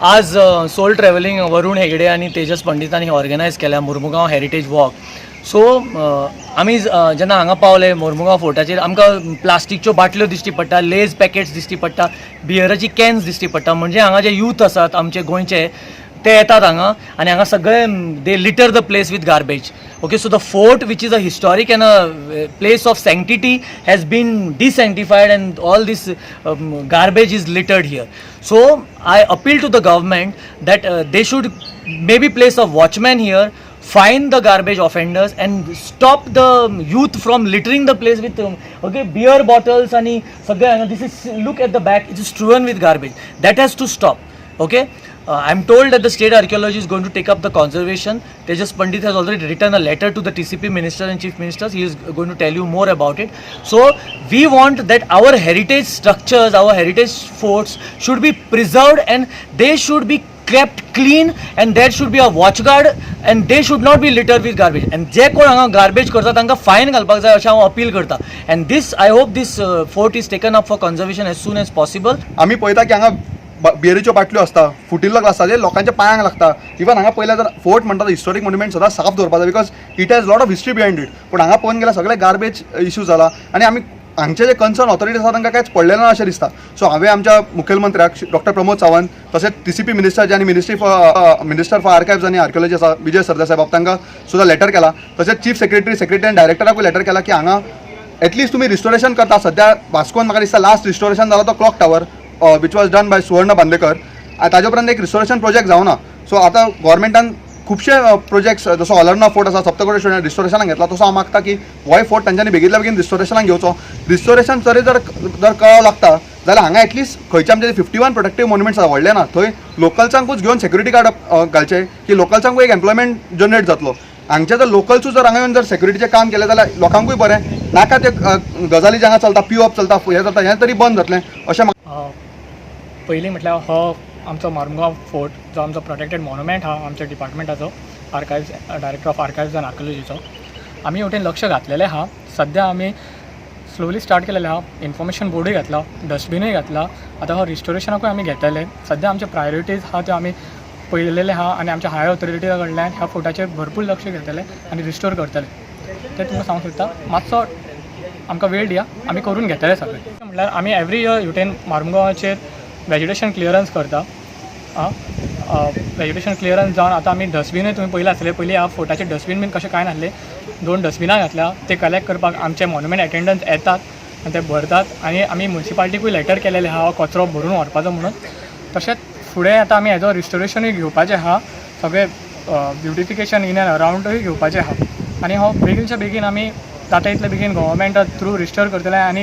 आज soul travelling वरुण हेगडे आणि Tejas पंडितांनी organise केल्या मुर्मुगांव हेरिटेज वॉक. सो आमी जेन्ना हांगा पावले मुर्मुगांव फोर्टाचेर आमकां प्लास्टीकच्यो बाटल्यो दिश्टी पडटा, लेज पॅकेट्स दिश्टी पडटा, बियराची कॅन्स दिश्टी पडटा. म्हणजे हांगा जे यूथ आसात आमचे गोंयचे ते येतात हांगा आनी हांगा सगळे they litter the place with garbage. Okay, so the fort, which is a historic and a place of sanctity, has been desanctified and all this garbage is littered here. So I appeal to the government that they should maybe place a watchman here, find the garbage offenders and stop the youth from littering the place with beer bottles and this is, look at the back, it is strewn with garbage. That has to stop. Okay, I'm told that the state archaeology is going to take up the conservation. Tejas Pandit has already written a letter to the TCP minister and chief ministers. He is going to tell you more about it. So we want that our heritage structures, our heritage forts should be preserved and they should be kept clean and there should be a watchguard and they should not be littered with garbage. And जे कोण हांगा garbage करता तांकां fine घालपाक जाय अशें हांव appeal करता. And this, I hope this fort is taken up for conservation as soon as possible. आम्ही पळयता की हांगा बियरीच्यो बाटल्यो आसता, फुटिल्लो ग्लास आसता जे लोकांच्या पांयांक लागता. इवन हांगा पयल्या जर फोर्ट म्हणटा तो हिस्टोरीक मॉन्युमेंट सदां साफ दवरपाक जाय because it has lot of history behind it. पूण हांगा पळोवन गेल्यार सगळे गार्बेज इश्यू जाला आनी आमी हांगचे जे कन्सर्न ऑथॉरिटीज आसा तांकां कांयच पडलें ना अशें दिसता. सो हांवें आमच्या मुखेलमंत्र्याक डॉक्टर प्रमोद सावंत तशेंच TCP मिनिस्टर जे आनी मिनिस्टर फॉर आर्कायव्ज आनी आर्किओलॉजी आसा विजय सरदेसाय बाब तांकां सुद्दां लेटर केला. तशेंच चीफ सेक्रेटरी आनी डायरेक्टराकूय लेटर केला की हांगा एटलीस्ट तुमी रिस्टोरेशन करता. सद्या वास्कोन म्हाका दिसता लास्ट रिस्टोरेशन जाला तो clock tower which was done by सुवर्ण बांदेकर. ताजे उपरांत एक रिस्टोरेशन प्रोजेक्ट जावना. सो आतां गोवोरमेंटान खुबशे प्रोजेक्ट्स जसो ऑलर्ना फोर्ट आसा सप्तकोटेश्वर रिस्टोरेशनाक घेतला तसो हांव मागता की होय फोर्ट तांच्यांनी बेगीतल्या बेगीन रिस्टोरेशनाक घेवचो. रिस्टोरेशन जर कळाव लागता जाल्यार हांगा एटलीस्ट खंयचे आमचे 51 प्रोटेक्टीव मॉन्युमेंट्स आसा व्हडले ना थंय लोकल्सांकूच घेवन सेक्युरिटी गार्ड घालचे की लोकल्सांकूय एक एम्प्लॉयमेंट जनरेट जातलो. हांगचे जर लोकल्सूच जर हांगा येवन जर सेक्युरिटीचें काम केलें जाल्यार लोकांकूय बरें. नाका ते गजाली जे हांगा चलता पिवप चलता हें जाता हें तरी बंद जातलें अशें. पयलीं म्हटल्यार हो आमचो मुर्मुगांव फोर्ट जो आमचो प्रोटेक्टेड मॉन्युमेंट हा आमच्या डिपार्टमेंटाचो आर्कायव्ज डायरेक्टर ऑफ आर्कायव्ज आनी आर्किओलॉजीचो. आमी हेवटेन लक्ष घातलेलें आहा. सद्या आमी स्लोली स्टार्ट केलेलें आहा. इन्फॉर्मेशन बोर्डूय घातला, डस्टबिनूय घातला. आतां हो रिस्टोरेशनाकूय आमी घेतलेले. सद्या आमचे प्रायोरिटीज आहा त्यो आमी पळयलेले आहा आनी आमच्या हायर ऑथॉरिटीजा कडल्यान ह्या फोर्टाचेर भरपूर लक्ष घेतलेले आनी रिस्टोर करतले. ते तुमकां सांगूंक सोदता. मातसो आमकां वेळ दिया, आमी करून घेतले सगळें. म्हटल्यार आमी एवरी इयर हेवटेन मुर्मुगांवाचेर वेजिटेशन क्लियरन्स करता. वेजिटेशन क्लियरन्स जावन आतां आमी डस्टबिनूय तुमी पयलें आसलें. पयलीं ह्या फोर्टाचे डस्टबीन बीन कशें कांय नासलें. 2 डस्टबिनां घातल्या. ते कलेक्ट करपाक आमचे मॉन्युमेंट एटेंडंट येतात आनी ते भरतात आनी आमी म्युनिसिपालिटीकूय लेटर केलेलें आहा कचरो भरून व्हरपाचो म्हणून. तशेंच फुडें आतां आमी हेजो रिस्टोरेशनूय घेवपाचें आहा. सगळें ब्युटिफिकेशन इन एंड अरावंडूय घेवपाचें आहा आनी हो बेगीनच्या बेगीन आमी जाता इतले बेगीन गव्हर्मेंटा थ्रू रिस्टोर करतले आनी